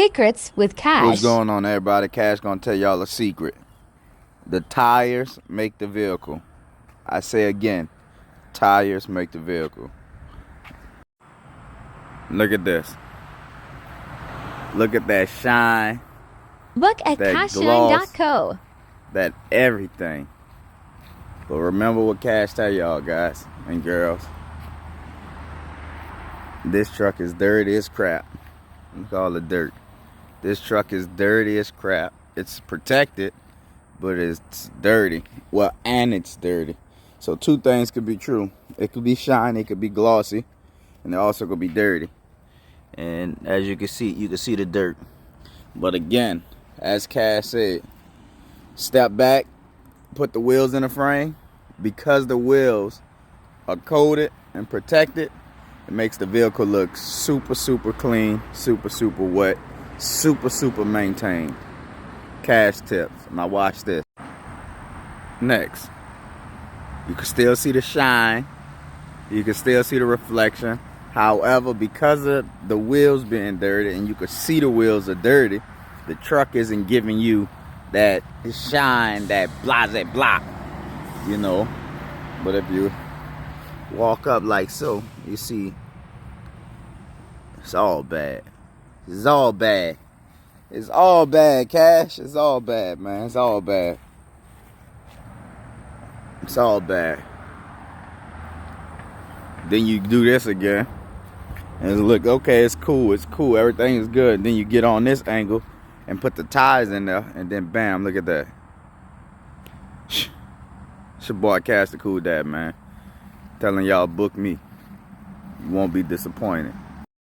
Secrets with Cash. What's going on, everybody? Cash gonna tell y'all a secret. The tires make the vehicle. I say again, tires make the vehicle. Look at this. Look at that shine. Book at that cashshine.co. That everything. But remember what Cash tell y'all, guys and girls. This truck is dirty as crap. Look at all the dirt. This truck is dirty as crap. It's protected, but it's dirty. Well, and it's dirty. So two things could be true. It could be shiny, it could be glossy, and it also could be dirty. And as you can see the dirt. But again, as Cash said, step back, put the wheels in the frame. Because the wheels are coated and protected, it makes the vehicle look super, super clean, super, super wet, super, super maintained. Cash tips. Now watch this. Next, you can still see the shine. You can still see the reflection. However, because of the wheels being dirty and you can see the wheels are dirty, the truck isn't giving you that shine, that blase blah, you know. But if you walk up like so, you see it's all bad. It's all bad. It's all bad, Cash. It's all bad, man. It's all bad. It's all bad. Then you do this again. And look, okay, it's cool. It's cool. Everything is good. And then you get on this angle and put the tires in there. And then bam, look at that. It's your boy Cash the Cool Dad, man. Telling y'all book me. You won't be disappointed.